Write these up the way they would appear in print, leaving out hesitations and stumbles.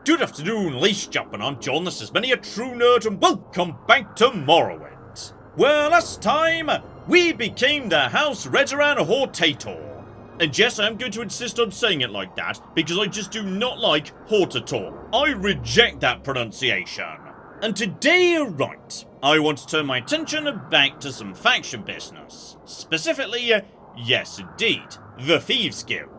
Good afternoon, ladies and gentlemen, I'm John, this is Many a True Nerd, and welcome back to Morrowind. Well, last time, we became the House Redaynia Hortator. And yes, I'm going to insist on saying it like that, because I just do not like Hortator. I reject that pronunciation. And today, right, I want to turn my attention back to some faction business. Specifically, yes indeed, the Thieves Guild.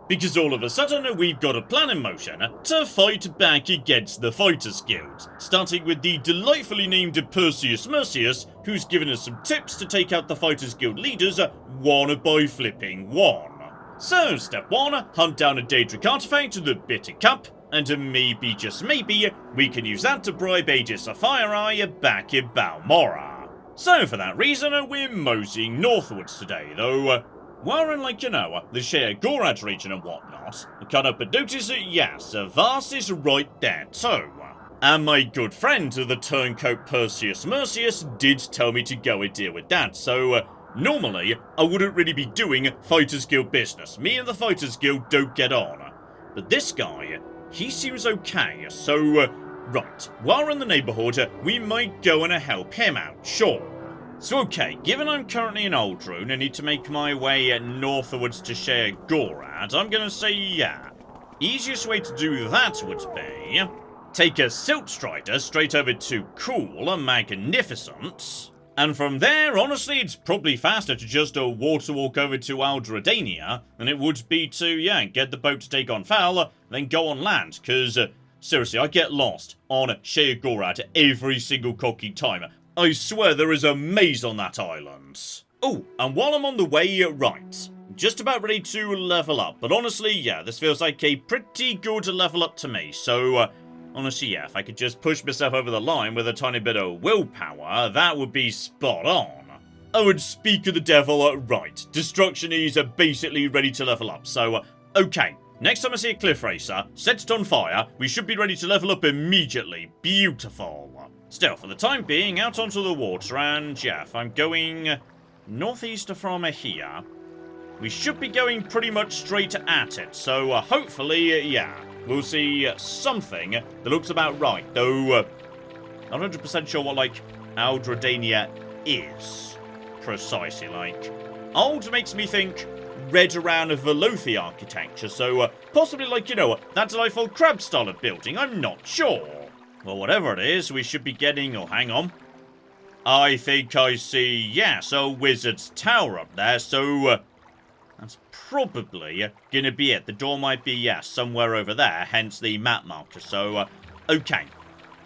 Because all of a sudden, we've got a plan in motion to fight back against the Fighters Guild, starting with the delightfully named Perseus Mercius, who's given us some tips to take out the Fighters Guild leaders one by flipping one. So, step 1, hunt down a Daedric artifact, the Bitter Cup, and maybe, just maybe, we can use that to bribe Aegis of Fire back in Balmora. So, for that reason, we're moseying northwards today, though. We're in, like, the Shea Gorad region and whatnot. I can't help but notice that, yes, Vars is right there too. And my good friend, the turncoat Perseus Mercius, did tell me to go and deal with that, so, normally, I wouldn't really be doing Fighters Guild business. Me and the Fighters Guild don't get on. But this guy, he seems okay, so, right, while we're in the neighbourhood, we might go and help him out, sure. So okay, given I'm currently in Aldrune and need to make my way northwards to Shea Gorad, I'm gonna say yeah. Easiest way to do that would be take a Silt Strider straight over to Cool and Magnificent, and from there, honestly, it's probably faster to just water walk over to Ald Redaynia than it would be to, yeah, get the boat to take on Foul, then go on land, because, seriously, I get lost on Shea Gorad every single cocky time. I swear there is a maze on that island. Oh, and while I'm on the way, right, just about ready to level up, but honestly, yeah, this feels like a pretty good level up to me, so, honestly, yeah, if I could just push myself over the line with a tiny bit of willpower, that would be spot on. Oh, and speak of the devil, right, Destruction is basically ready to level up, so, okay. Next time I see a cliff racer, set it on fire, we should be ready to level up immediately. Beautiful. Still, for the time being, out onto the water, and yeah, if I'm going northeast from here, we should be going pretty much straight at it, so hopefully, yeah, we'll see something that looks about right, though not 100% sure what, like, Ald Redaynia is, precisely, like. Ald makes me think red around Velothi architecture, so possibly, like, that delightful crab style of building, I'm not sure. Well, whatever it is, we should be getting... Oh, hang on. I think I see, yes, a wizard's tower up there, so that's probably going to be it. The door might be, yes, somewhere over there, hence the map marker, so, okay.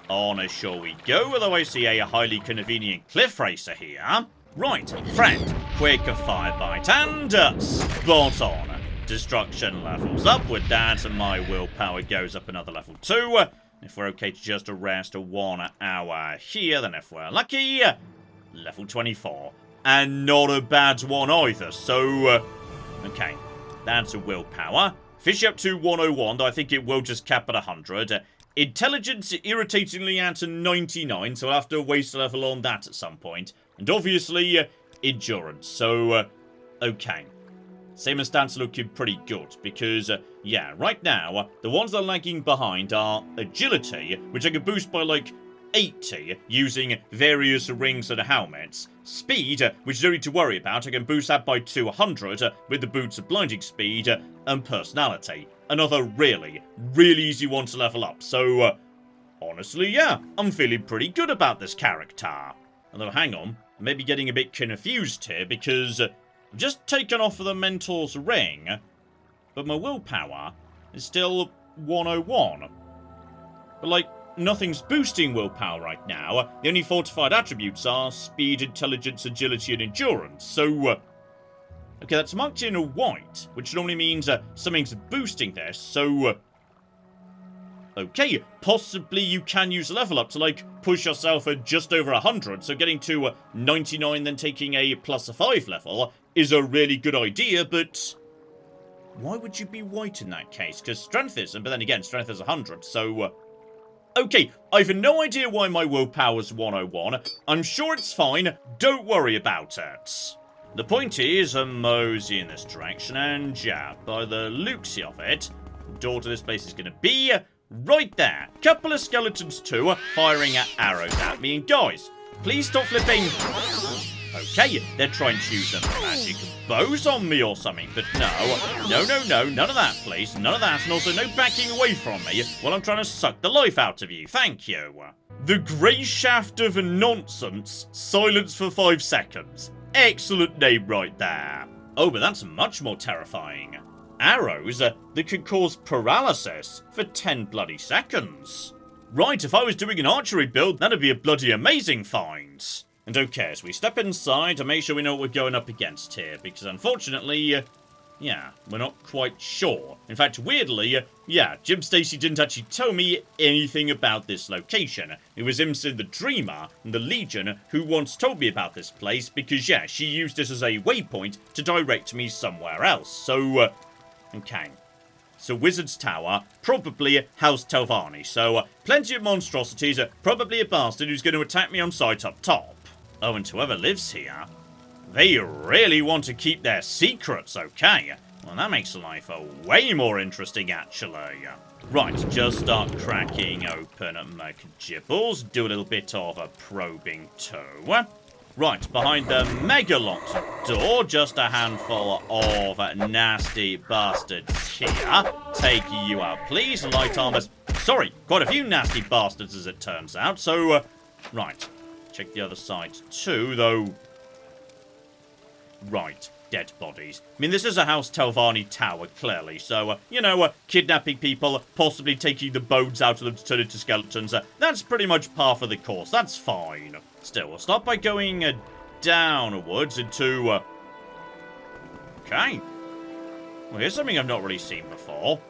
On shore we go, although I see a highly convenient cliff racer here. Right, friend, quick firebite, and spot on. Destruction levels up with that, and my willpower goes up another level 2. If we're okay to just rest 1 hour here, then if we're lucky, level 24. And not a bad one either, so, okay, that's a willpower. Fish up to 101, though I think it will just cap at 100. Intelligence irritatingly at 99, so I'll have to waste a level on that at some point. And obviously, endurance, so, okay. Same as stats looking pretty good, because, yeah, right now, the ones that are lagging behind are agility, which I can boost by, like, 80, using various rings and helmets. Speed, which you don't need to worry about, I can boost that by 200, with the boots of blinding speed, and personality. Another really, really easy one to level up, so, honestly, yeah, I'm feeling pretty good about this character. Although, hang on, I may be getting a bit confused here, because... I've just taken off the Mentor's ring, but my willpower is still 101. But, like, nothing's boosting willpower right now. The only fortified attributes are speed, intelligence, agility, and endurance. So, okay, that's marked in white, which normally means something's boosting this. So, okay, possibly you can use a level up to, like, push yourself at just over 100. So getting to 99, then taking a plus 5 level is a really good idea, but why would you be white in that case? Because strength isn't, but then again, strength is 100, so... okay, I've no idea why my willpower's 101. I'm sure it's fine, don't worry about it. The point is, I'm mosey in this direction, and yeah, by the looks of it, the door to this place is going to be Right there. Couple of skeletons too, firing arrows at me. And guys, please stop flipping. Okay, they're trying to use some magic bows on me or something, but no, none of that, please, none of that, and also no backing away from me while I'm trying to suck the life out of you, thank you. The Grey Shaft of Nonsense, silence for 5 seconds. Excellent name right there. Oh, but that's much more terrifying. Arrows that could cause paralysis for 10 bloody seconds. Right, if I was doing an archery build, that'd be a bloody amazing find. And okay, as we step inside to make sure we know what we're going up against here, because unfortunately, yeah, we're not quite sure. In fact, weirdly, yeah, Jim Stacy didn't actually tell me anything about this location. It was Imson the Dreamer and the Legion who once told me about this place, because yeah, she used it as a waypoint to direct me somewhere else. So, okay. So Wizard's Tower, probably House Telvanni. So plenty of monstrosities, probably a bastard who's going to attack me on sight up top. Oh, and whoever lives here, they really want to keep their secrets, okay? Well, that makes life way more interesting, actually. Right, just start cracking open McGibbles, do a little bit of a probing too. Right, behind the mega-locked door, just a handful of nasty bastards here. Take you out, please. Light armors. Sorry, quite a few nasty bastards, as it turns out. So, right. Check the other side, too, though. Right, dead bodies. I mean, this is a House Telvanni tower, clearly. So, you know, kidnapping people, possibly taking the bones out of them to turn into skeletons. That's pretty much par for the course. That's fine. Still, we'll start by going downwards into... Okay. Well, here's something I've not really seen before.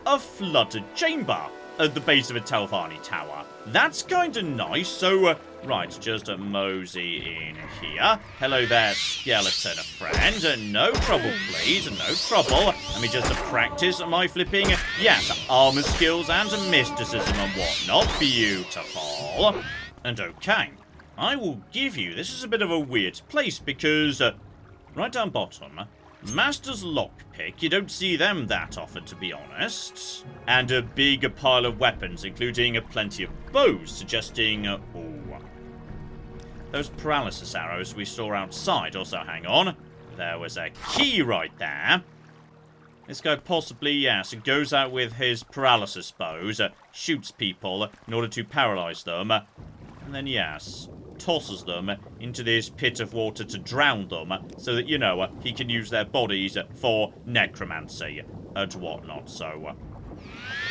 A flooded chamber at the base of a Telvanni tower. That's kind of nice. So, right, just a mosey in here. Hello there, skeleton friend. No trouble, please. No trouble. Let me just practice my flipping, yes, armor skills and mysticism and whatnot. Beautiful. And okay, I will give you, this is a bit of a weird place because, right down bottom, Master's Lockpick, you don't see them that often, to be honest. And a big pile of weapons, including plenty of bows, suggesting, those paralysis arrows we saw outside. Also, hang on, there was a key right there. This guy possibly, yes, goes out with his paralysis bows, shoots people in order to paralyze them, and then, yes, tosses them into this pit of water to drown them, so that, you know, he can use their bodies for necromancy and whatnot, so...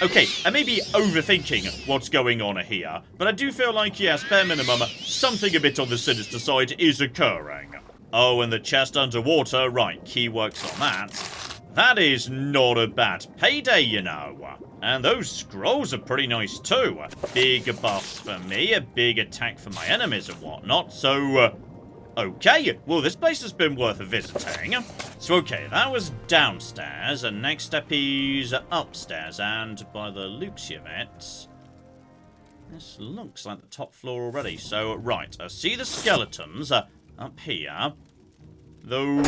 Okay, I may be overthinking what's going on here, but I do feel like, yes, bare minimum, something a bit on the sinister side is occurring. Oh, and the chest underwater, right, key works on that. That is not a bad payday, you know. And those scrolls are pretty nice too. Big buffs for me, a big attack for my enemies and whatnot, so... okay, well this place has been worth visiting. So okay, that was downstairs, and next step is upstairs, and by the looks of it... this looks like the top floor already, so right, I see the skeletons up here. Though...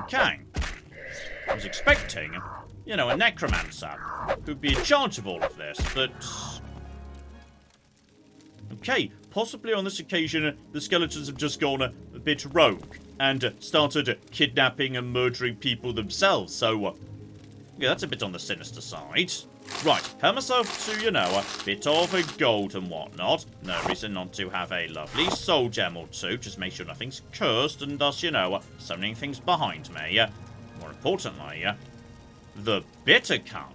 okay. I was expecting, you know, a necromancer who'd be in charge of all of this, but... okay, possibly on this occasion, the skeletons have just gone a bit rogue and started kidnapping and murdering people themselves, so... yeah, that's a bit on the sinister side. Right, help myself to, you know, a bit of a gold and whatnot. No reason not to have a lovely soul gem or two, just make sure nothing's cursed, and thus, you know, summoning things behind me. More importantly, the bitter cup.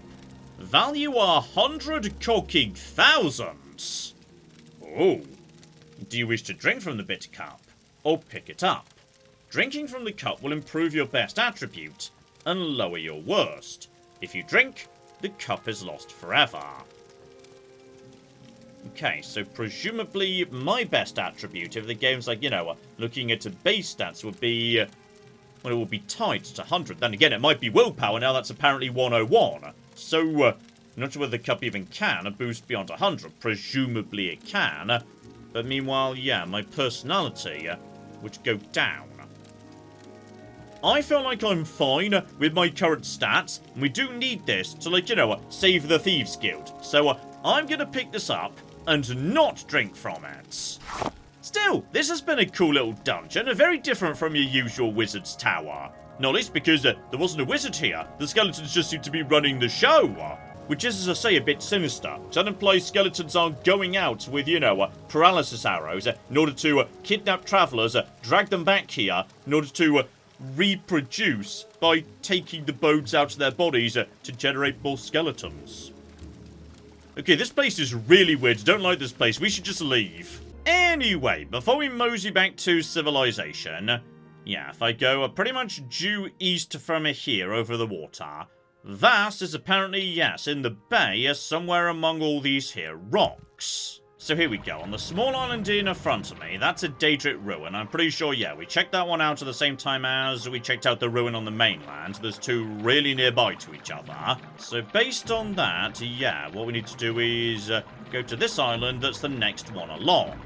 Value 100 cocking thousands. Oh. Do you wish to drink from the bitter cup? Or pick it up? Drinking from the cup will improve your best attribute and lower your worst. If you drink, the cup is lost forever. Okay, so presumably my best attribute, if the game's like, you know, looking at base stats would be... well, it will be tied to 100. Then again, it might be willpower. Now that's apparently 101. So, not sure whether the cup even can boost beyond 100. Presumably it can. But meanwhile, yeah, my personality would go down. I feel like I'm fine with my current stats, and we do need this to, like, save the Thieves Guild. So, I'm gonna pick this up and not drink from it. Still, this has been a cool little dungeon, very different from your usual wizard's tower. Not least because there wasn't a wizard here. The skeletons just seem to be running the show. Which is, as I say, a bit sinister. That implies skeletons are going out with, paralysis arrows in order to kidnap travellers, drag them back here in order to reproduce by taking the bones out of their bodies to generate more skeletons. Okay, this place is really weird. Don't like this place. We should just leave. Anyway, before we mosey back to civilization, yeah, if I go pretty much due east from here over the water, that is apparently, yes, in the bay, somewhere among all these here rocks. So here we go, on the small island in front of me, that's a Daedroth ruin. I'm pretty sure, yeah, we checked that one out at the same time as we checked out the ruin on the mainland. There's two really nearby to each other. So based on that, yeah, what we need to do is go to this island that's the next one along.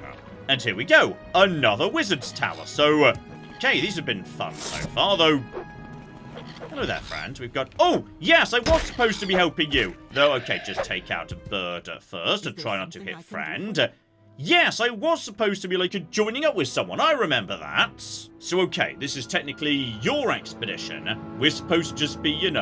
And here we go, another wizard's tower. So, okay, these have been fun so far, though. Hello there, friend. We've got... Oh, yes, I was supposed to be helping you. Though, okay, just take out a bird first and try not to hit friend. Yes, I was supposed to be, like, joining up with someone. I remember that. So, okay, this is technically your expedition. We're supposed to just be,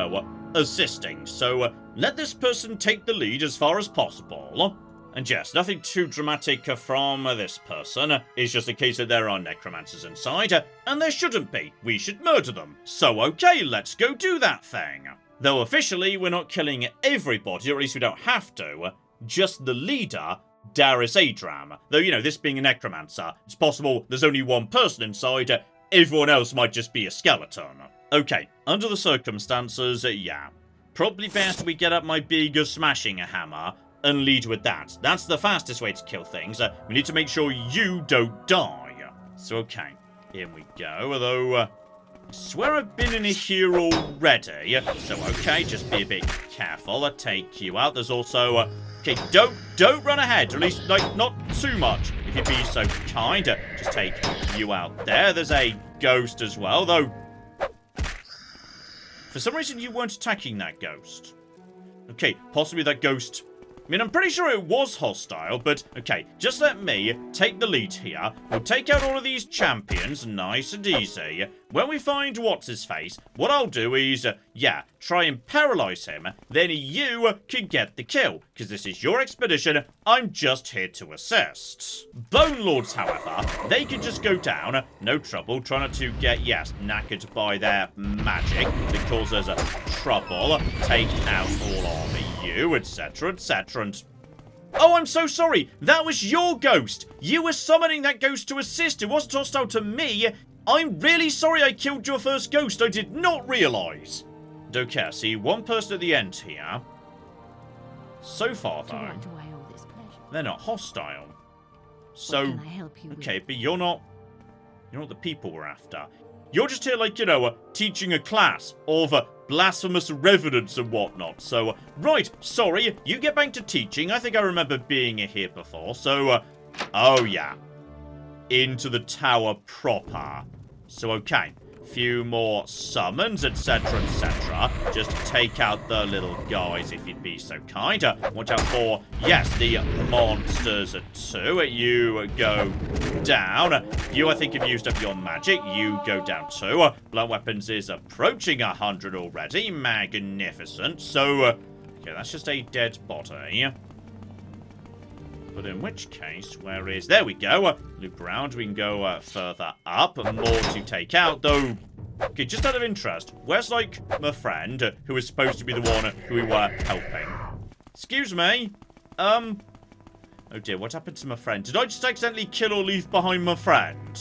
assisting. So, let this person take the lead as far as possible. And yes, nothing too dramatic from this person. It's just a case that there are necromancers inside, and there shouldn't be. We should murder them. So okay, let's go do that thing. Though officially, we're not killing everybody, or at least we don't have to. Just the leader, Darius Adram. Though, this being a necromancer, it's possible there's only one person inside. Everyone else might just be a skeleton. Okay, under the circumstances, yeah. Probably best we get up my big smashing hammer and lead with that. That's the fastest way to kill things. We need to make sure you don't die. So, okay. Here we go. Although, I swear I've been in here already. So, okay, just be a bit careful. I'll take you out. There's also... okay, don't run ahead. Or at least, like, not too much. If you'd be so kind. Just take you out there. There's a ghost as well, though. For some reason, you weren't attacking that ghost. Okay, possibly that ghost... I mean, I'm pretty sure it was hostile, but okay, just let me take the lead here. We'll take out all of these champions, nice and easy. When we find what's-his-face, what I'll do is, try and paralyze him. Then you can get the kill, because this is your expedition. I'm just here to assist. Bone Lords, however, they can just go down, no trouble. Try not to get, knackered by their magic that causes trouble. Take out all of you, etc., etc., and... Oh, I'm so sorry! That was your ghost! You were summoning that ghost to assist. It wasn't hostile to me. I'm really sorry I killed your first ghost. I did not realise. Okay, I see one person at the end here. So far, though, they're not hostile. So, okay, but you're not the people we're after. You're just here, like, teaching a class of blasphemous revenants and whatnot. So, right, sorry, you get back to teaching. I think I remember being here before. So, oh yeah, into the tower proper. So, okay, few more summons, etc., etc. Just to take out the little guys, if you'd be so kind. Watch out for, yes, the monsters too. You go down. You, I think, have used up your magic. You go down too. Blunt weapons is approaching 100 already. Magnificent. So, okay, that's just a dead body. But in which case, where is... There we go. Loop around. We can go further up. More to take out, though. Okay, just out of interest, where's, like, my friend who is supposed to be the one who we were helping? Excuse me? Oh dear, what happened to my friend? Did I just accidentally kill or leave behind my friend?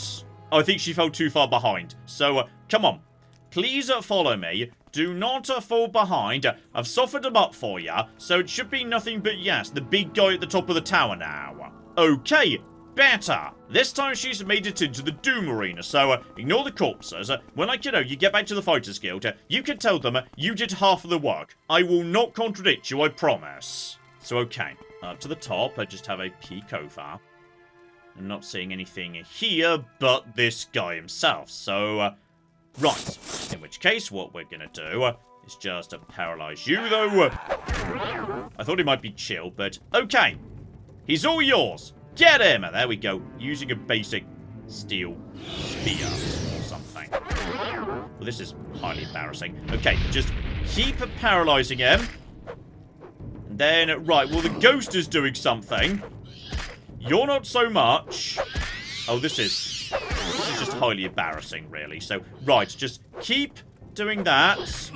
Oh, I think she fell too far behind. So, come on. Please follow me. Do not fall behind. I've softened them up for you, so it should be nothing but, yes, the big guy at the top of the tower now. Okay, better. This time she's made it into the Doom Arena, so ignore the corpses. When, like, you get back to the Fighters Guild, you can tell them you did half of the work. I will not contradict you, I promise. So, okay, up to the top, I just have a peek over. I'm not seeing anything here but this guy himself, so... right, In which case, what we're gonna do is just paralyze you, though. I thought he might be chill, but okay. He's all yours. Get him! There we go. Using a basic steel spear or something. Well, this is highly embarrassing. Okay, just keep paralyzing him. And then, right, well, the ghost is doing something. You're not so much. Oh, this is just highly embarrassing, really. So, right, just keep doing that.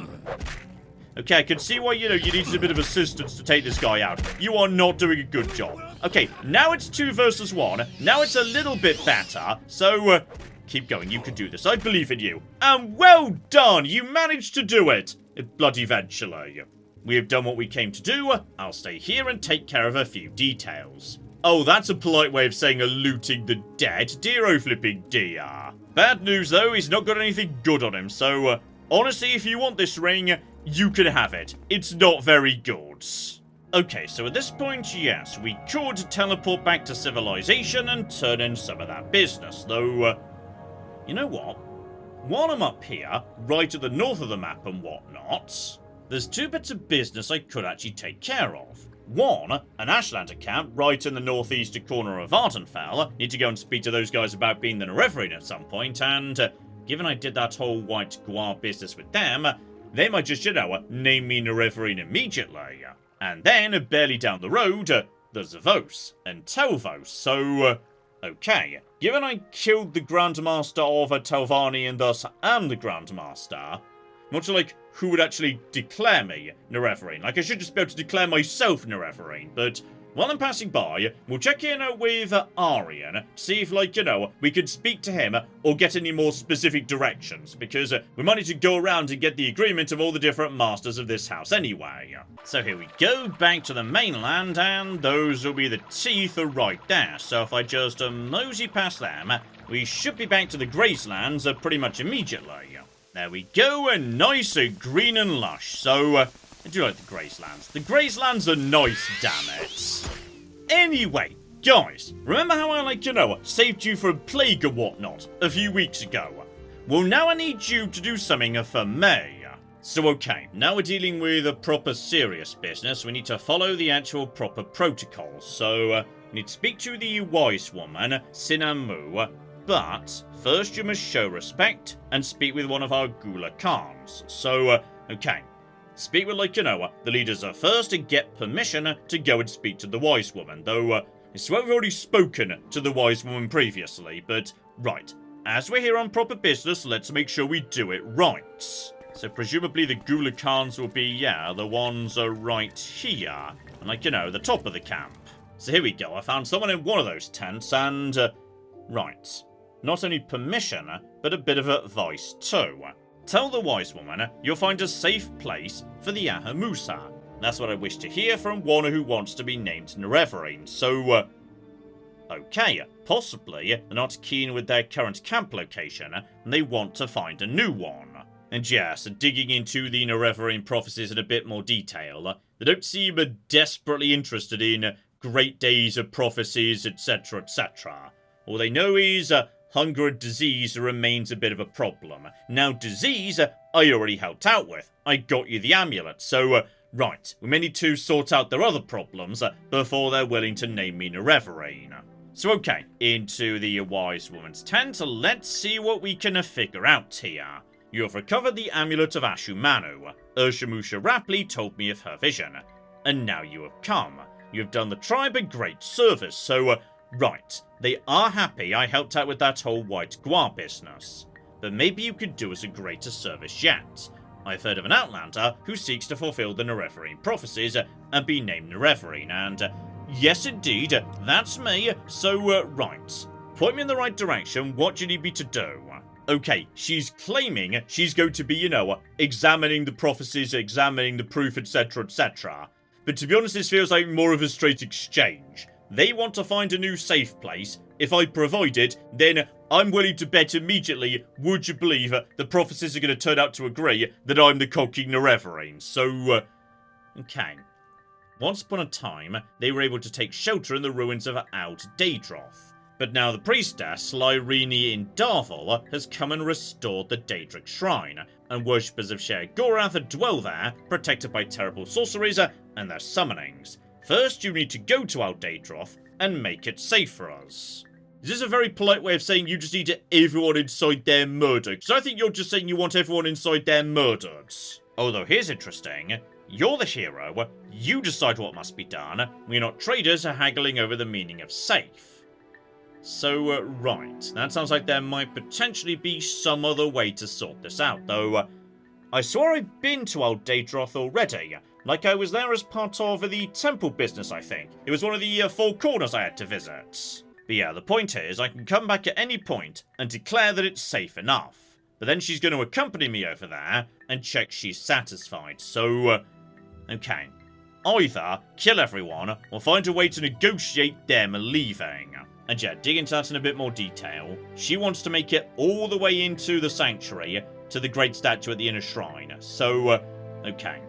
Okay, I can see why, you needed a bit of assistance to take this guy out. You are not doing a good job. Okay, now it's 2 versus 1. Now it's a little bit better. So, keep going. You can do this. I believe in you. And well done. You managed to do it. Bloody eventually. We have done what we came to do. I'll stay here and take care of a few details. Oh, that's a polite way of saying looting the dead. Dear flipping dear. Bad news, though. He's not got anything good on him. So, honestly, if you want this ring, you can have it. It's not very good. Okay, so at this point, yes, we could teleport back to civilization and turn in some of that business, though, you know what? While I'm up here, right at the north of the map and whatnot, there's 2 bits of business I could actually take care of. One, an Ashlander camp right in the northeastern corner of Ardenfell. Need to go and speak to those guys about being the Nerevarine at some point, and given I did that whole white guar business with them, they might just, name me Nerevarine immediately. And then, barely down the road, there's Zavos and Telvos, so, okay. Given I killed the Grandmaster of Telvarni and thus am the Grandmaster, not sure, who would actually declare me Nerevarine. I should just be able to declare myself Nerevarine, but while I'm passing by, we'll check in with Aryan, see if, we could speak to him or get any more specific directions, because we might need to go around and get the agreement of all the different masters of this house anyway. So here we go, back to the mainland, and those will be the teeth right there. So if I just mosey past them, we should be back to the Gracelands pretty much immediately. There we go, and nice and green and lush. So, I do like the Gracelands. The Gracelands are nice, damn it. Anyway, guys, remember how I, saved you from plague and whatnot a few weeks ago? Well, now I need you to do something for me. So, okay, now we're dealing with a proper serious business. We need to follow the actual proper protocols. So, we need to speak to the wise woman, Sinamu. But first you must show respect and speak with one of our Gula Khans. So, okay. Speak with, the leaders first and get permission to go and speak to the wise woman. Though, I swear we've already spoken to the wise woman previously. But, right. As we're here on proper business, let's make sure we do it right. So, presumably the Gula Khans will be, the ones right here. And, the top of the camp. So here we go. I found someone in one of those tents and, right. Not only permission, but a bit of advice too. Tell the wise woman you'll find a safe place for the Ahamusa. That's what I wish to hear from one who wants to be named Nerevarine. So, okay, possibly they're not keen with their current camp location, and they want to find a new one. And yes, digging into the Nerevarine prophecies in a bit more detail, they don't seem desperately interested in great days of prophecies, etc., etc. All they know is hunger and disease remains a bit of a problem. Now, disease, I already helped out with. I got you the amulet, so, right, we may need to sort out their other problems before they're willing to name me Nerevarine. So, okay, into the wise woman's tent, let's see what we can figure out here. You have recovered the amulet of Ashumanu. Urshamusha Rapley told me of her vision. And now you have come. You have done the tribe a great service, so, right, they are happy I helped out with that whole white guar business. But maybe you could do us a greater service yet. I've heard of an Outlander who seeks to fulfill the Nerevarine prophecies and be named Nerevarine, and yes indeed, that's me, so right. Point me in the right direction, what do you need me to do? Okay, she's claiming she's going to be, examining the prophecies, examining the proof, etc., etc. But to be honest, this feels like more of a straight exchange. They want to find a new safe place. If I provide it, then I'm willing to bet immediately, would you believe, the prophecies are going to turn out to agree that I'm the cocky Nerevarine. So, okay. Once upon a time, they were able to take shelter in the ruins of Ald Daedroth. But now the priestess, Nerevarine in Darvel, has come and restored the Daedric Shrine, and worshippers of Share Gorath dwell there, protected by terrible sorceries and their summonings. First, you need to go to Ald Daedroth and make it safe for us. Is this a very polite way of saying you just need everyone inside there murdered? Because I think you're just saying you want everyone inside there murdered. Although here's interesting. You're the hero, you decide what must be done, we're not traders haggling over the meaning of safe. So, right, that sounds like there might potentially be some other way to sort this out, though. I swore I'd been to Ald Daedroth already, like I was there as part of the temple business, I think. It was one of the 4 corners I had to visit. But yeah, the point is, I can come back at any point and declare that it's safe enough. But then she's going to accompany me over there and check she's satisfied, so, okay. Either kill everyone, or find a way to negotiate them leaving. And yeah, dig into that in a bit more detail. She wants to make it all the way into the sanctuary, to the great statue at the inner shrine. So, okay.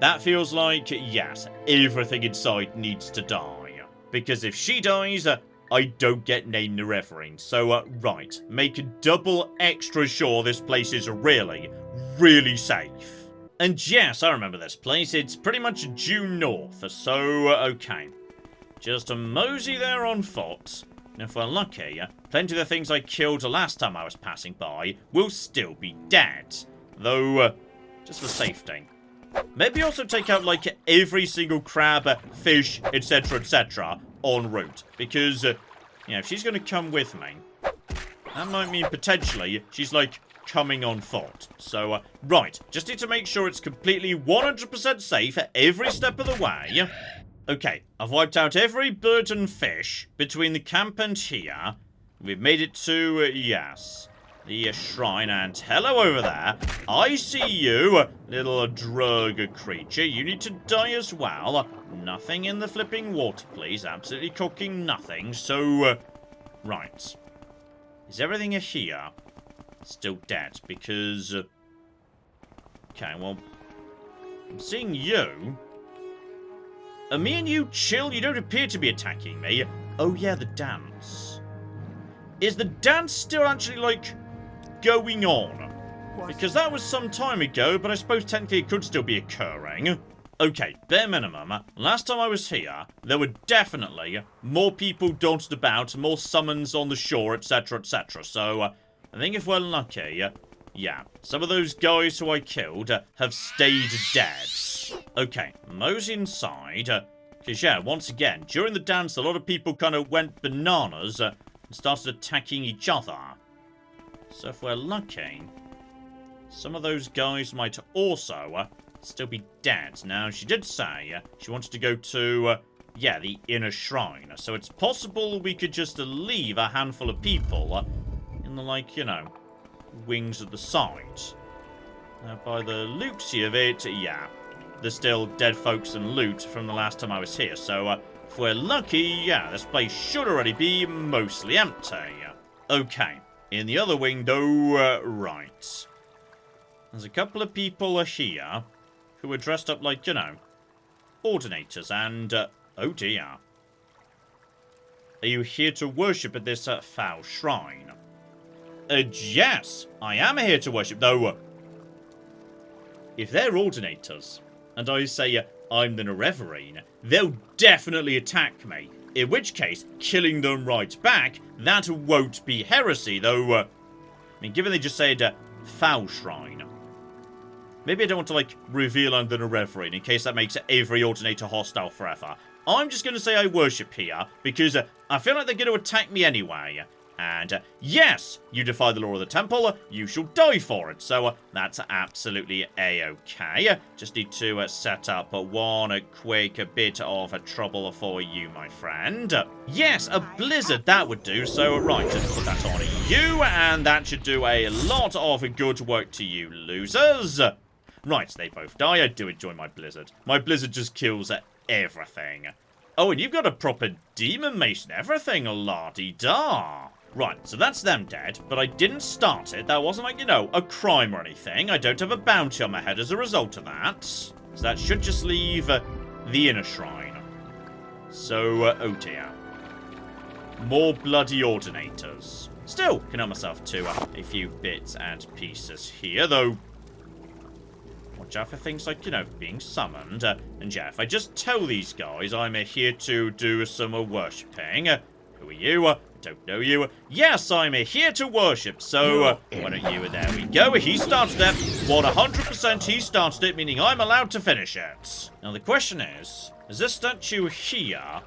That feels like, yes, everything inside needs to die. Because if she dies, I don't get named Nerevarine. So, right, make double extra sure this place is really, really safe. And yes, I remember this place. It's pretty much due north, so, okay. Just a mosey there on foot. And if we're lucky, plenty of the things I killed last time I was passing by will still be dead. Though, just for safety. Maybe also take out, like, every single crab, fish, etc., en route. Because, yeah, if she's going to come with me, that might mean potentially she's, like, coming on foot. So, right, just need to make sure it's completely 100% safe every step of the way. Okay, I've wiped out every bird and fish between the camp and here. We've made it to, yes, the shrine, and hello over there. I see you, little drug creature. You need to die as well. Nothing in the flipping water, please. Absolutely cooking nothing. So, right. Is everything here still dead? Because, okay, well, I'm seeing you. Are me and you chill? You don't appear to be attacking me. Oh yeah, the dance. Is the dance still actually, like, going on? Because that was some time ago, but I suppose technically it could still be occurring. Okay, bare minimum. Last time I was here, there were definitely more people dotted about, more summons on the shore, etc., etc. So, I think if we're lucky, yeah, some of those guys who I killed have stayed dead. Okay, mosey inside. Because, yeah, once again, during the dance, a lot of people kind of went bananas and started attacking each other. So if we're lucky, some of those guys might also still be dead. Now, she did say she wanted to go to, yeah, the inner shrine. So it's possible we could just leave a handful of people in the, like, you know, wings at the side. Now, by the looksy of it, yeah, there's still dead folks and loot from the last time I was here. So, if we're lucky, yeah, this place should already be mostly empty. Okay, in the other wing, though, right. There's a couple of people here who are dressed up like, you know, ordinators and, oh dear. Are you here to worship at this foul shrine? Yes, I am here to worship, though. If they're ordinators, and I say I'm the Nerevarine, they'll definitely attack me. In which case, killing them right back, that won't be heresy, though, I mean, given they just said, foul shrine. Maybe I don't want to, like, reveal I'm the Nerevarine, in case that makes every ordinator hostile forever. I'm just going to say I worship here, because I feel like they're going to attack me anyway. And, yes, you defy the law of the temple, you shall die for it. So, that's absolutely a-okay. Just need to set up one quick bit of trouble for you, my friend. Yes, a blizzard, that would do. So, right, just put that on you, and that should do a lot of good work to you, losers. Right, they both die. I do enjoy my blizzard. My blizzard just kills everything. Oh, and you've got a proper demon mace and everything, la-di-da. Right, so that's them dead, but I didn't start it. That wasn't like, you know, a crime or anything. I don't have a bounty on my head as a result of that. So that should just leave the inner shrine. So, oh dear. more bloody ordinators. Still, can help myself to a few bits and pieces here, though. Watch out for things like, being summoned. And yeah, if I just tell these guys I'm here to do some worshipping. Who are you? I don't know you. Yes, I'm here to worship, so why don't you? There we go. He started it. 100% he started it, meaning I'm allowed to finish it. Now the question is this statue here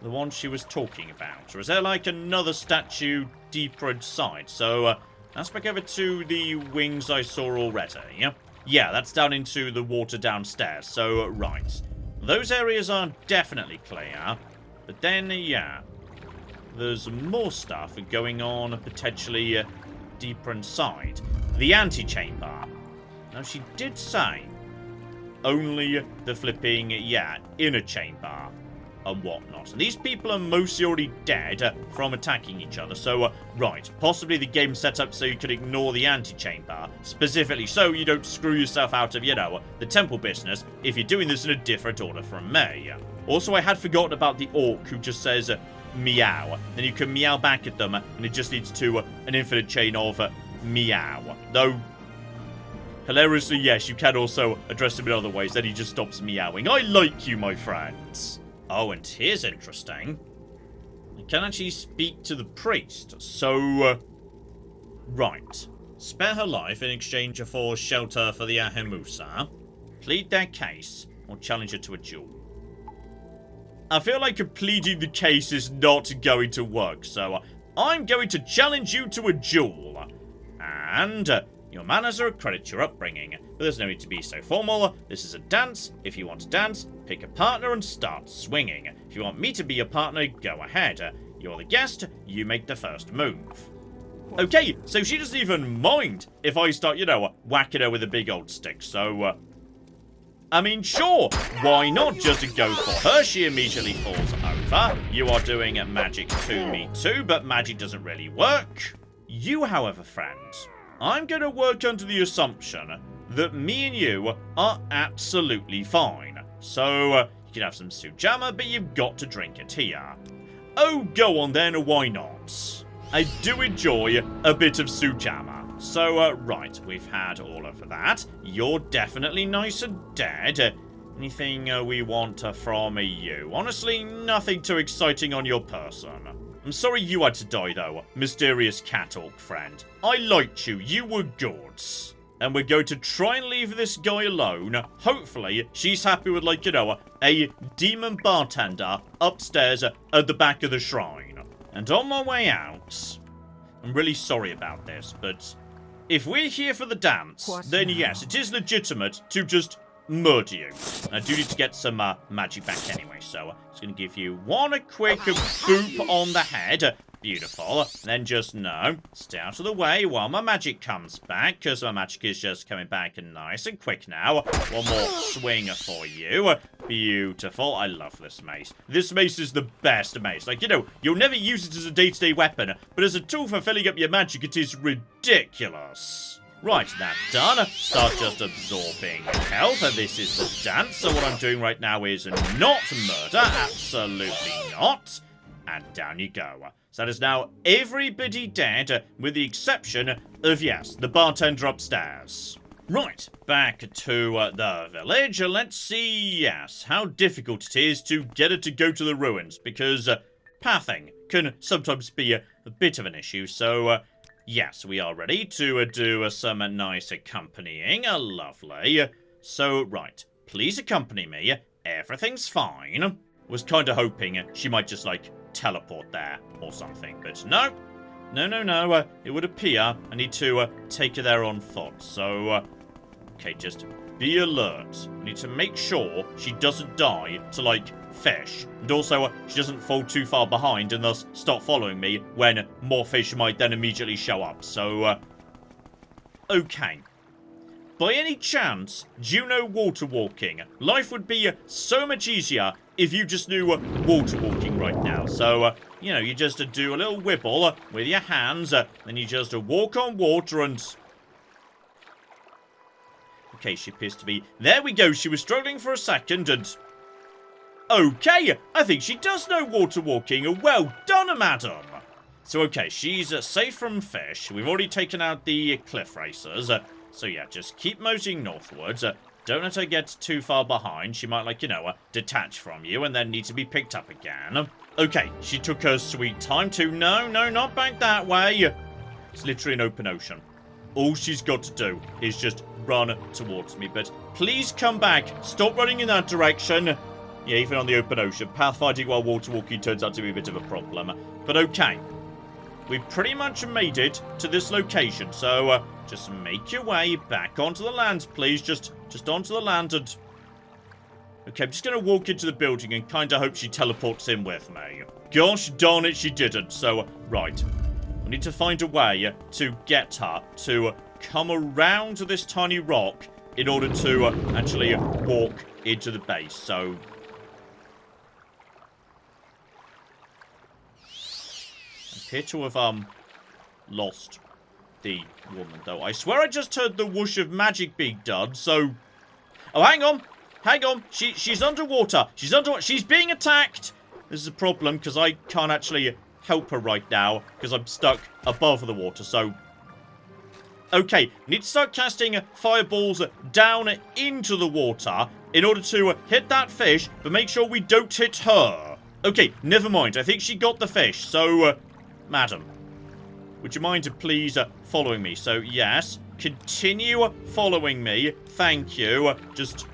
the one she was talking about? Or is there like another statue deeper inside? So let's back over to the wings I saw already. Yeah, that's down into the water downstairs. So, right. Those areas are definitely clear. But then, yeah, there's more stuff going on potentially deeper inside. The antechamber. Now, she did say only the flipping, inner chamber and whatnot. And these people are mostly already dead from attacking each other. So, right, possibly the game set up so you could ignore the antechamber, specifically so you don't screw yourself out of, the temple business if you're doing this in a different order from me. Also, I had forgotten about the orc who just says meow. Then you can meow back at them, and it just leads to an infinite chain of meow. Though, hilariously, yes, you can also address him in other ways, then he just stops meowing. I like you, my friends. Oh, and here's interesting. I can actually speak to the priest. So, right. Spare her life in exchange for shelter for the Ahemusa. Plead their case, or challenge her to a duel. I feel like pleading the case is not going to work, so I'm going to challenge you to a duel. And your manners are a credit to your upbringing, but there's no need to be so formal. This is a dance. If you want to dance, pick a partner and start swinging. If you want me to be your partner, go ahead. You're the guest, you make the first move. Okay, so she doesn't even mind if I start, whacking her with a big old stick, so, I mean, sure, why not just go for her? She immediately falls over. You are doing magic to me too, but magic doesn't really work. You, however, friends, I'm going to work under the assumption that me and you are absolutely fine. So, you can have some sujama, but you've got to drink it here. Oh, go on then, why not? I do enjoy a bit of sujama. So, right, we've had all of that. You're definitely nice and dead. Anything we want from you? Honestly, nothing too exciting on your person. I'm sorry you had to die, though, mysterious cat orc friend. I liked you. You were good. And we're going to try and leave this guy alone. Hopefully, she's happy with, a demon bartender upstairs at the back of the shrine. And on my way out, I'm really sorry about this, but if we're here for the dance, then yes, it is legitimate to just murder you. And I do need to get some magic back anyway, so I'm just going to give you one quick boop on the head. Beautiful. Then just, stay out of the way while my magic comes back, because my magic is just coming back and nice and quick now. One more swing for you. Beautiful. I love this mace. This mace is the best mace. You'll never use it as a day-to-day weapon, but as a tool for filling up your magic, it is ridiculous. Right, that done. Start just absorbing health. This is the dance. So what I'm doing right now is not murder. Absolutely not. And down you go. So that is now everybody dead, with the exception of, yes, the bartender upstairs. Right, back to the village. Let's see, yes, how difficult it is to get her to go to the ruins, because pathing can sometimes be a bit of an issue. So, yes, we are ready to do some nice accompanying. Lovely. So, right, please accompany me. Everything's fine. Was kind of hoping she might just, teleport there or something, but no. No. It would appear I need to take her there on foot. So, okay, just be alert. I need to make sure she doesn't die to, fish. And also, she doesn't fall too far behind and thus stop following me when more fish might then immediately show up. So, okay. By any chance, do you know water walking? Life would be so much easier if you just knew water walking right now. So, you just do a little wibble with your hands, then you just walk on water and... Okay, she appears to be... There we go, she was struggling for a second and... Okay, I think she does know water walking. Well done, madam. So, okay, she's safe from fish. We've already taken out the cliff racers. So, yeah, just keep moseying northwards. Don't let her get too far behind. She might, like, detach from you and then need to be picked up again. Okay, she took her sweet time to... No, not back that way. It's literally an open ocean. All she's got to do is just run towards me. But please come back. Stop running in that direction. Yeah, even on the open ocean, pathfinding while water walking turns out to be a bit of a problem. But okay, we pretty much made it to this location. So just make your way back onto the land, please. Just onto the land and... Okay, I'm just going to walk into the building and kind of hope she teleports in with me. Gosh darn it, she didn't. So, right. I need to find a way to get her to come around to this tiny rock in order to actually walk into the base. So... I appear to have, lost the woman, though. I swear I just heard the whoosh of magic being done, so... Oh, hang on! Hang on! She's underwater! She's being attacked! This is a problem, because I can't actually help her right now, because I'm stuck above the water, so... Okay, need to start casting fireballs down into the water in order to hit that fish, but make sure we don't hit her. Okay, never mind. I think she got the fish, so... Madam, would you mind please following me? So, yes, continue following me. Thank you. Just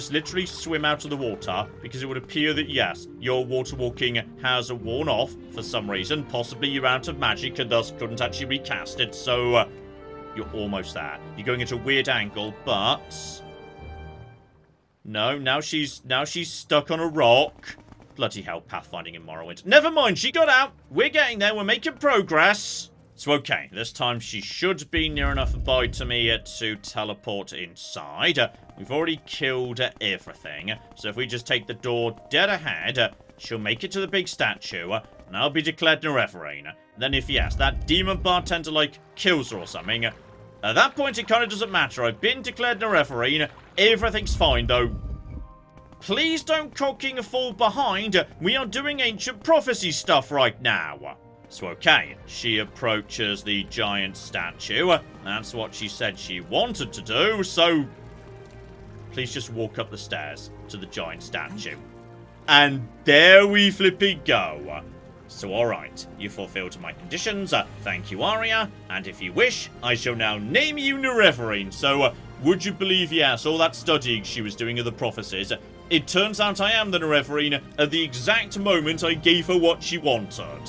literally swim out of the water, because it would appear that, yes, your water walking has worn off for some reason. Possibly you're out of magic and thus couldn't actually recast it, so you're almost there. You're going at a weird angle, but... No, now she's stuck on a rock. Bloody hell, pathfinding in Morrowind. Never mind, she got out. We're getting there. We're making progress. So, okay, this time she should be near enough by to me to teleport inside. We've already killed everything. So if we just take the door dead ahead, she'll make it to the big statue, and I'll be declared Nerevarine. Then if, yes, that demon bartender, like, kills her or something, at that point it kind of doesn't matter. I've been declared Nerevarine. Everything's fine, though. Please don't cocking fall behind. We are doing ancient prophecy stuff right now. So, okay, she approaches the giant statue. That's what she said she wanted to do, so... Please just walk up the stairs to the giant statue. And there we flipping go. So, alright, you fulfilled my conditions. Thank you, Arya. And if you wish, I shall now name you Nerevarine. So, would you believe, yes, all that studying she was doing of the prophecies... It turns out I am the Nerevarine at the exact moment I gave her what she wanted.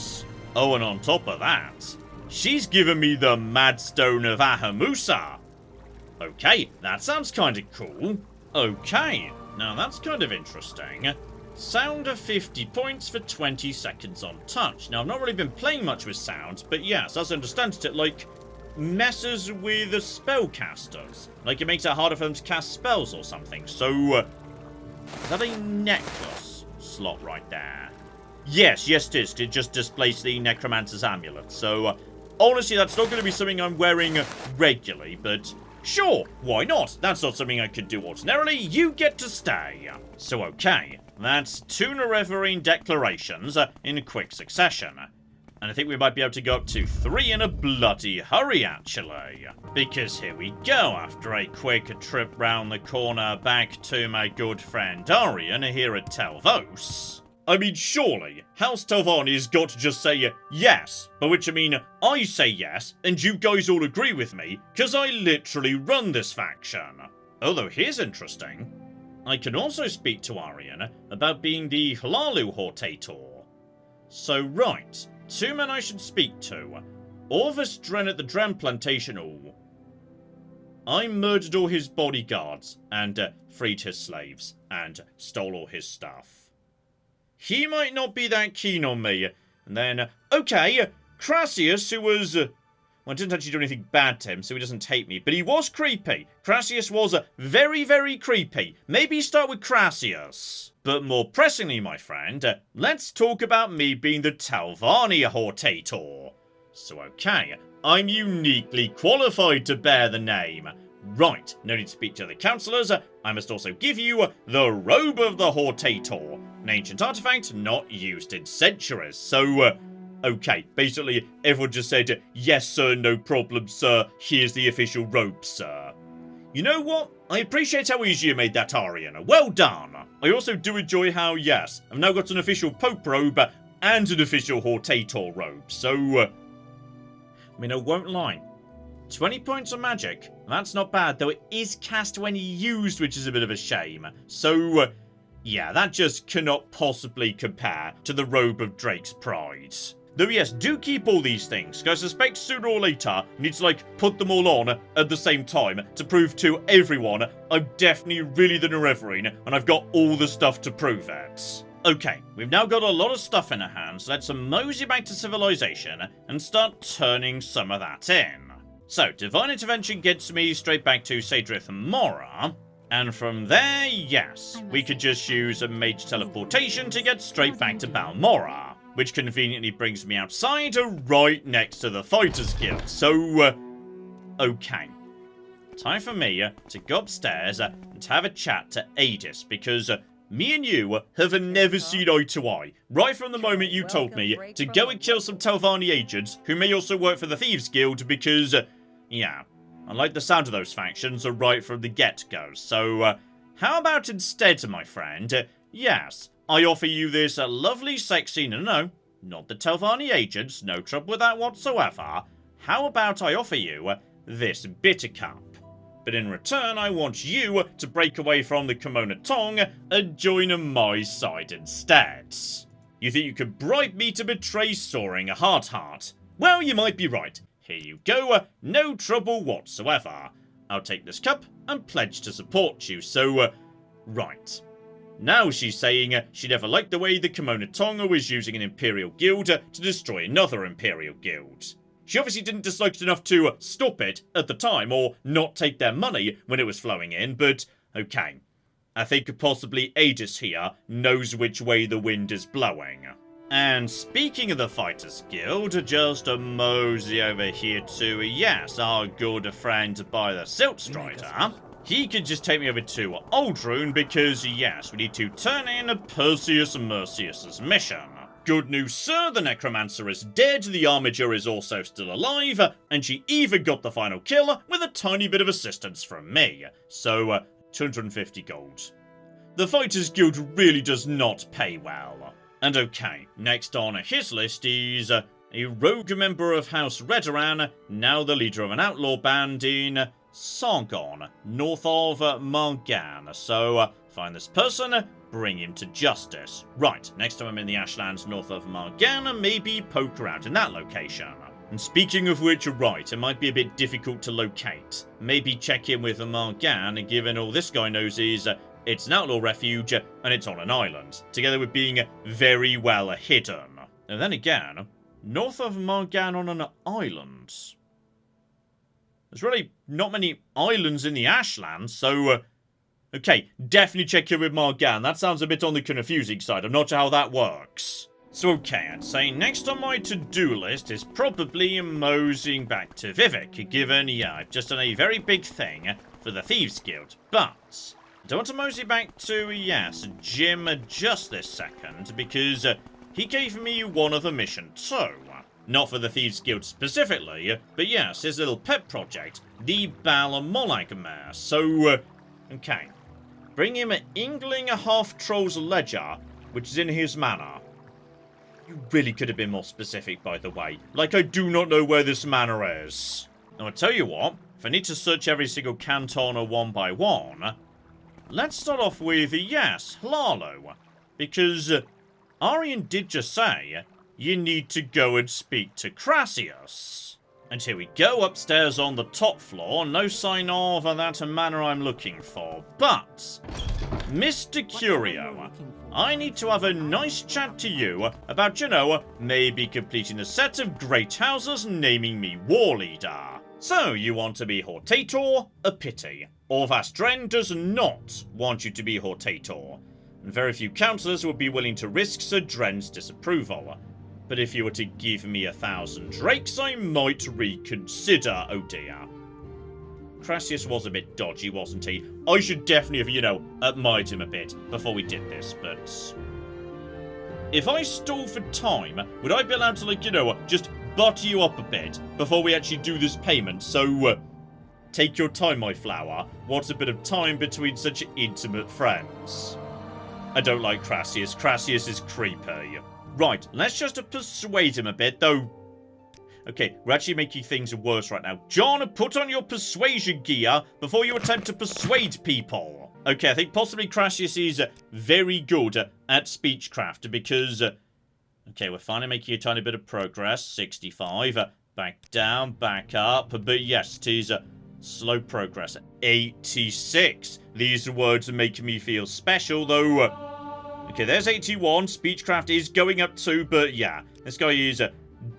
Oh, and on top of that, she's given me the Madstone of Ahamusa. Okay, that sounds kind of cool. Okay, now that's kind of interesting. Sound of 50 points for 20 seconds on touch. Now, I've not really been playing much with sounds, but yes, as I understand it, like, messes with the spellcasters. Like, it makes it harder for them to cast spells or something, so... Is that a necklace slot right there? Yes, it is. It just displays the Necromancer's Amulet. So, honestly, that's not going to be something I'm wearing regularly, but sure, why not? That's not something I could do ordinarily. You get to stay. So, okay, that's 2 Nerevarine declarations in quick succession. And I think we might be able to go up to 3 in a bloody hurry, actually. Because here we go, after a quick trip round the corner back to my good friend Arian here at Telvos. I mean, surely, House Telvanni's got to just say yes. By which I mean, I say yes, and you guys all agree with me, because I literally run this faction. Although, here's interesting. I can also speak to Arian about being the Hlaalu Hortator. So, right. 2 men I should speak to. Orvis Dren at the Dren Plantation. Oh. I murdered all his bodyguards, and freed his slaves, and stole all his stuff. He might not be that keen on me. And then, okay, Crassius, who was... well, I didn't actually do anything bad to him, so he doesn't hate me. But he was creepy. Crassius was very, very creepy. Maybe start with Crassius. But more pressingly, my friend, let's talk about me being the Telvanni Hortator. So, okay, I'm uniquely qualified to bear the name. Right, no need to speak to the councillors. I must also give you the robe of the Hortator, An ancient artifact not used in centuries. So, okay, basically everyone just said, yes sir, no problem sir, here's the official robe sir. You know what? I appreciate how easy you made that, Arian. Well done. I also do enjoy how, yes, I've now got an official Pope robe and an official Hortator robe. So, I mean, I won't lie. 20 points of magic. That's not bad, though it is cast when used, which is a bit of a shame. So, yeah, that just cannot possibly compare to the Robe of Drake's Pride. Though yes, do keep all these things, because I suspect sooner or later I need to, put them all on at the same time to prove to everyone I'm definitely really the Nerevarine, and I've got all the stuff to prove it. Okay, we've now got a lot of stuff in our hands, let's mosey back to civilization and start turning some of that in. So, Divine Intervention gets me straight back to Sadrith Mora, and from there, yes, we could just use a mage teleportation to get straight back to Balmora, which conveniently brings me outside, right next to the Fighters Guild. So, okay. Time for me to go upstairs and have a chat to Adis, because me and you have never seen eye to eye. Right from the moment you told me to go and kill some Telvanni agents, who may also work for the Thieves Guild, because, yeah, I like the sound of those factions right from the get-go. So, how about instead, my friend, yes, I offer you this lovely, sexy, no, not the Telvanni agents, no trouble with that whatsoever. How about I offer you this bitter cup? But in return, I want you to break away from the Kimono Tong and join my side instead. You think you could bribe me to betray Soaring Heart? Well, you might be right. Here you go, no trouble whatsoever. I'll take this cup and pledge to support you, so, right. Now she's saying she never liked the way the Kimono Tonga was using an Imperial Guild to destroy another Imperial Guild. She obviously didn't dislike it enough to stop it at the time, or not take their money when it was flowing in, but okay. I think possibly Adis here knows which way the wind is blowing. And speaking of the Fighters Guild, just a mosey over here to, yes, our good friend by the Silt Strider. He could just take me over to Aldrune because, yes, we need to turn in Perseus Mercius's mission. Good news, sir, the Necromancer is dead, the Armiger is also still alive, and she even got the final kill with a tiny bit of assistance from me. So, 250 gold. The Fighters Guild really does not pay well. And okay, next on his list is a rogue member of House Redaynia, now the leader of an outlaw band in Sargon, north of Margan. So, find this person, bring him to justice. Right, next time I'm in the Ashlands north of Margan, maybe poke around in that location. And speaking of which, right, it might be a bit difficult to locate. Maybe check in with Margan, given all this guy knows is it's an outlaw refuge and it's on an island, together with being very well hidden. And then again, north of Margan on an island. There's really not many islands in the Ashlands, so okay, definitely check in with Margan. That sounds a bit on the confusing side. I'm not sure how that works. So okay, I'd say next on my to-do list is probably moseying back to Vivec, given, yeah, I've just done a very big thing for the Thieves Guild. But I don't want to mosey back to, yes, Jim just this second, because he gave me one other mission too. Not for the Thieves Guild specifically, but yes, his little pet project, the Balmolag Mare. So, okay. Bring him an Ingling half-troll's ledger, which is in his manor. You really could have been more specific, by the way. Like, I do not know where this manor is. Now, I tell you what, if I need to search every single canton one by one, let's start off with, yes, Hlaalu. Because Arian did just say you need to go and speak to Crassius. And here we go, upstairs on the top floor. No sign of that manor I'm looking for. But, Mr. Curio, I need to have a nice chat to you about, you know, maybe completing a set of great houses and naming me war leader. So, you want to be Hortator? A pity. Orvastren does not want you to be Hortator. And very few councillors would be willing to risk Sir Dren's disapproval. But if you were to give me 1,000 drakes, I might reconsider, oh dear. Crassius was a bit dodgy, wasn't he? I should definitely have, you know, admired him a bit before we did this, but if I stall for time, would I be allowed to, like, you know, just butter you up a bit before we actually do this payment? So, take your time, my flower. What's a bit of time between such intimate friends? I don't like Crassius. Crassius is creepy. Right, let's just persuade him a bit, though. Okay, we're actually making things worse right now. John, put on your persuasion gear before you attempt to persuade people. Okay, I think possibly Crassius is very good at speechcraft because... okay, we're finally making a tiny bit of progress. 65. Back down, back up. But yes, it is slow progress. 86. These words are making me feel special, though... okay, there's 81. Speechcraft is going up too, but yeah, this guy is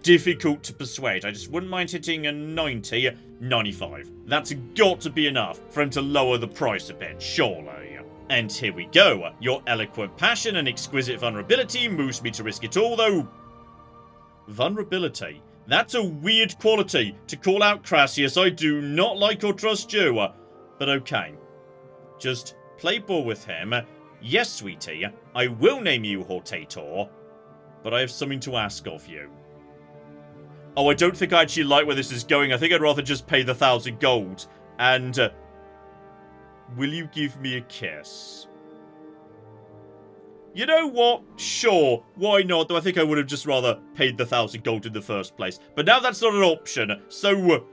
difficult to persuade. I just wouldn't mind hitting a 90. 95. That's got to be enough for him to lower the price a bit, surely. And here we go. Your eloquent passion and exquisite vulnerability moves me to risk it all, though. Vulnerability. That's a weird quality to call out, Crassius. I do not like or trust you. But okay. Just play ball with him. Yes, sweetie, I will name you Hortator, but I have something to ask of you. Oh, I don't think I actually like where this is going. I think I'd rather just pay the 1,000 gold. And, will you give me a kiss? You know what? Sure, why not? Though I think I would have just rather paid the 1,000 gold in the first place. But now that's not an option, so,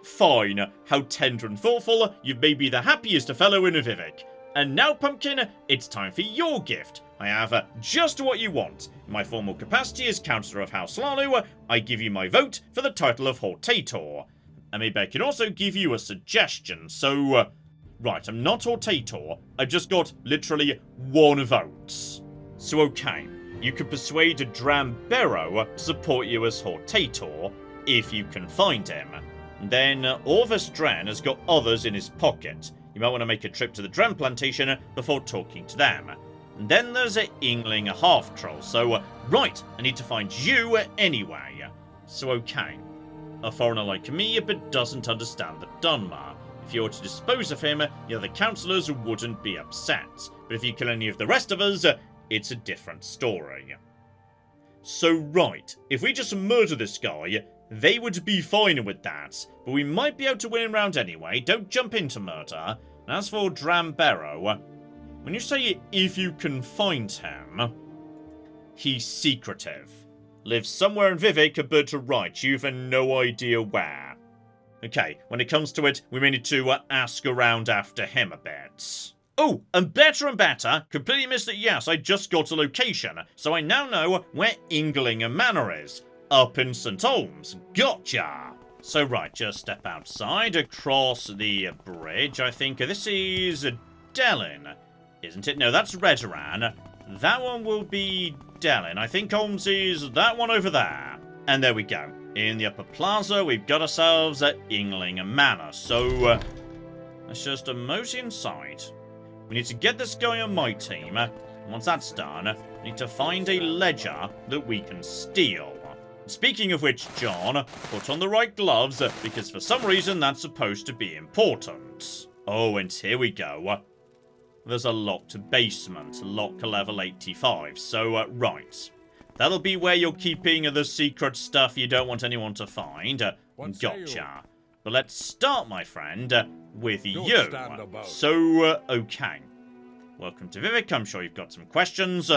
fine. How tender and thoughtful. You've made me the happiest fellow in Vivec. And now, Pumpkin, it's time for your gift. I have just what you want. In my formal capacity as Councillor of House Hlaalu, I give you my vote for the title of Hortator. And maybe I can also give you a suggestion. So, right, I'm not Hortator. I've just got literally 1 vote. So, okay, you could persuade Drambero to support you as Hortator, if you can find him. Then, Orvis Dren has got others in his pocket. You might want to make a trip to the Dren plantation before talking to them. And then there's a Yngling half-troll, so, right, I need to find you anyway. So, okay. A foreigner like me, but doesn't understand the Dunmer. If you were to dispose of him, the other councillors wouldn't be upset. But if you kill any of the rest of us, it's a different story. So, right, if we just murder this guy, they would be fine with that, but we might be able to win him round anyway. Don't jump into murder. And as for Drambero, when you say if you can find him, he's secretive. Lives somewhere in Vivec, but right, you've no idea where. Okay, when it comes to it, we may need to ask around after him a bit. Oh, and better, completely missed it, yes, I just got a location, so I now know where Yngling Manor is. Up in St. Olms. Gotcha! So right, just step outside, across the bridge, I think. This is Delin, isn't it? No, that's Redaynia. That one will be Delin. I think Olms is that one over there. And there we go. In the upper plaza, we've got ourselves at Yngling Manor. So, let's just mosey inside. We need to get this guy on my team. Once that's done, we need to find a ledger that we can steal. Speaking of which, John, put on the right gloves, because for some reason that's supposed to be important. Oh, and here we go. There's a locked basement, lock level 85, so, right. That'll be where you're keeping the secret stuff you don't want anyone to find. Gotcha. But let's start, my friend, with you. So, okay. Welcome to Vivec, I'm sure you've got some questions.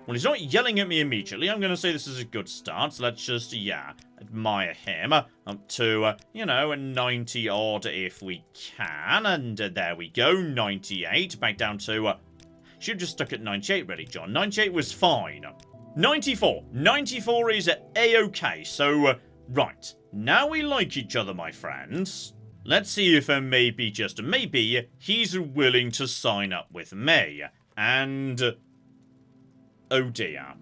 Well, he's not yelling at me immediately. I'm going to say this is a good start. So let's just, yeah, admire him up to, you know, a 90 odd if we can. And there we go, 98. Back down to, should have just stuck at 98 really, John. 98 was fine. 94. 94 is A-okay. So, right. Now we like each other, my friends. Let's see if maybe, just maybe, he's willing to sign up with me. And... oh dear.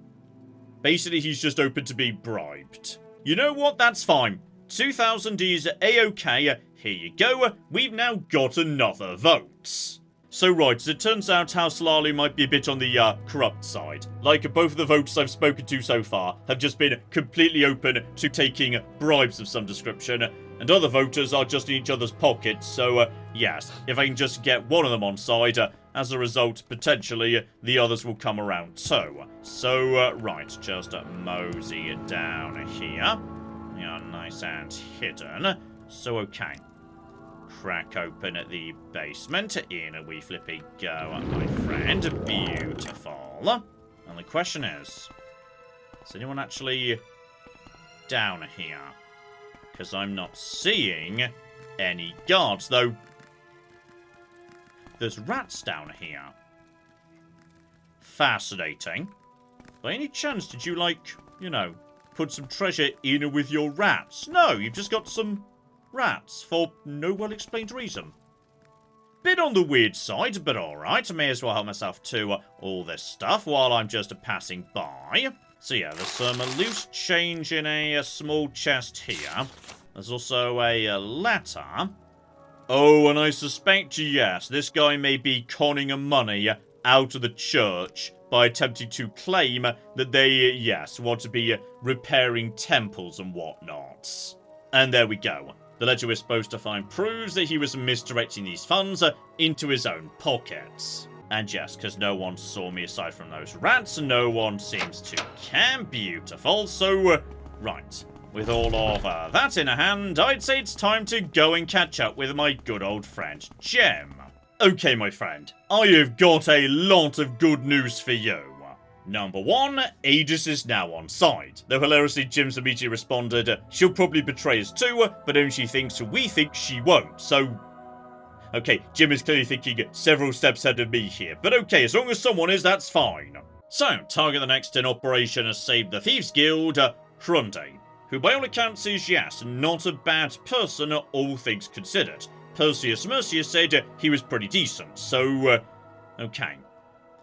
Basically, he's just open to being bribed. You know what? That's fine. 2,000 is A-okay. Here you go. We've now got another vote. So right, as it turns out, House Hlaalu might be a bit on the corrupt side. Like, both of the voters I've spoken to so far have just been completely open to taking bribes of some description, and other voters are just in each other's pockets, so yes, if I can just get one of them on side, as a result, potentially, the others will come around too. So, right, just mosey down here. Yeah, nice and hidden. So, okay. Crack open at the basement. In a wee flippy go, my friend. Beautiful. And the question is anyone actually down here? Because I'm not seeing any guards, though. There's rats down here. Fascinating. By any chance, did you, like, you know, put some treasure in with your rats? No, you've just got some rats for no well-explained reason. Bit on the weird side, but alright. I may as well help myself to all this stuff while I'm just passing by. So yeah, there's some loose change in a small chest here. There's also a letter. Oh, and I suspect, yes, this guy may be conning money out of the church by attempting to claim that they, yes, want to be repairing temples and whatnot. And there we go. The ledger we're supposed to find proves that he was misdirecting these funds into his own pockets. And yes, because no one saw me aside from those rats, and no one seems to care. Beautiful. So, right. With all of that in hand, I'd say it's time to go and catch up with my good old friend, Jem. Okay, my friend, I have got a lot of good news for you. Number one, Aegis is now on side. Though hilariously, Jim's immediately responded, she'll probably betray us too, but only she thinks we think she won't, so... Okay, Jim is clearly thinking several steps ahead of me here, but okay, as long as someone is, that's fine. So, target the next in Operation Save the Thieves Guild, Grundy, who by all accounts is, yes, not a bad person, all things considered. Perseus Mercius said he was pretty decent, so, okay.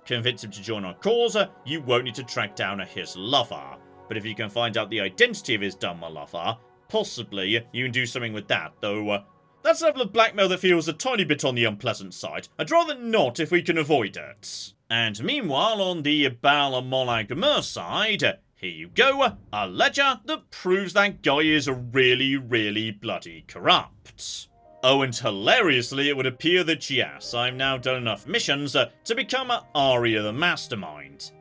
Convince him to join our cause, you won't need to track down his lover. But if you can find out the identity of his dumb lover, possibly you can do something with that, though, that's a level of blackmail that feels a tiny bit on the unpleasant side. I'd rather not if we can avoid it. And meanwhile, on the Baal Molagmer side, here you go, a ledger that proves that guy is really, really bloody corrupt. Oh, and hilariously, it would appear that, yes, I've now done enough missions to become Arya the Mastermind.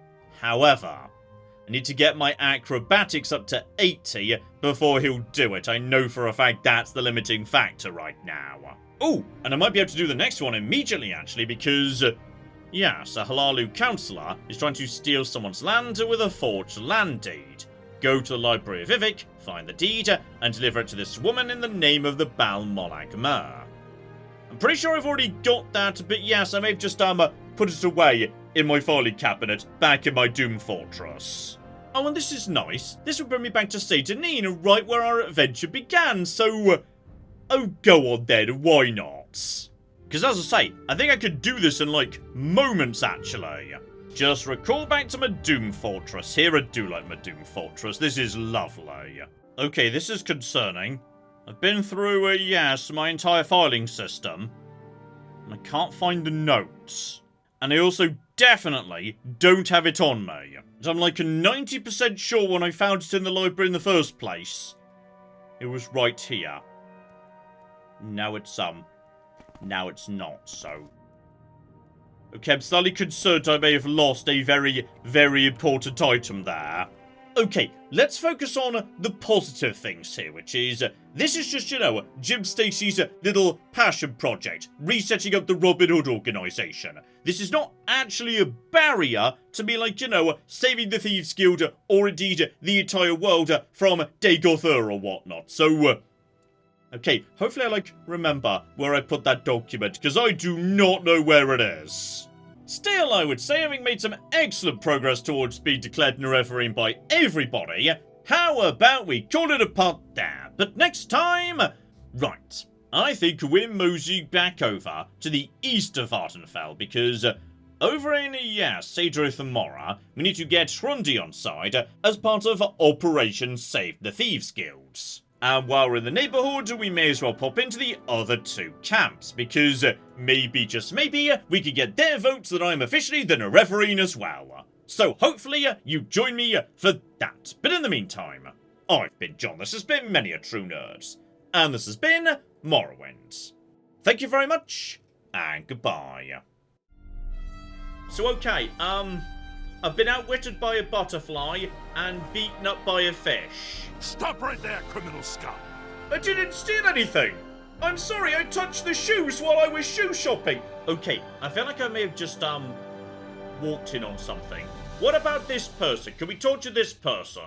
However, I need to get my acrobatics up to 80 before he'll do it. I know for a fact that's the limiting factor right now. Oh, and I might be able to do the next one immediately, actually, because, yes, a Hlaalu councillor is trying to steal someone's land with a forged land deed. Go to the Library of Vivec, find the deed, and deliver it to this woman in the name of the Baal Molagmer. I'm pretty sure I've already got that, but yes, I may have just, put it away in my filing cabinet back in my Doom Fortress. Oh, and this is nice. This will bring me back to St. Anine, right where our adventure began, so... oh, go on then, why not? Because as I say, I think I could do this in, like, moments, actually. Just recall back to my Doom Fortress. Here I do like my Doom Fortress. This is lovely. Okay, this is concerning. I've been through, yes, my entire filing system. And I can't find the notes. And I also definitely don't have it on me. And I'm like 90% sure when I found it in the library in the first place. It was right here. Now it's not, so... Okay, I'm slightly concerned I may have lost a very, very important item there. Okay, let's focus on the positive things here, which is, this is just, you know, Jim Stacy's little passion project, resetting up the Robin Hood organisation. This is not actually a barrier to me, like, you know, saving the Thieves Guild, or indeed the entire world from Daedroth or whatnot, so, okay, hopefully I, like, remember where I put that document, because I do not know where it is. Still, I would say, having made some excellent progress towards being declared Nerevarine by everybody, how about we call it a part there? But next time... right, I think we're moseying back over to the east of Vardenfell, because over in, yes, Ald and Morra, we need to get Grundy on side as part of Operation Save the Thieves Guilds. And while we're in the neighbourhood, we may as well pop into the other two camps, because maybe, just maybe, we could get their votes that I'm officially the Nerevarine as well. So hopefully you join me for that. But in the meantime, I've been John, this has been Many a True Nerd, and this has been Morrowind. Thank you very much, and goodbye. So, okay, I've been outwitted by a butterfly and beaten up by a fish. Stop right there, criminal scum! I didn't steal anything! I'm sorry, I touched the shoes while I was shoe shopping! Okay, I feel like I may have just, walked in on something. What about this person? Can we torture this person?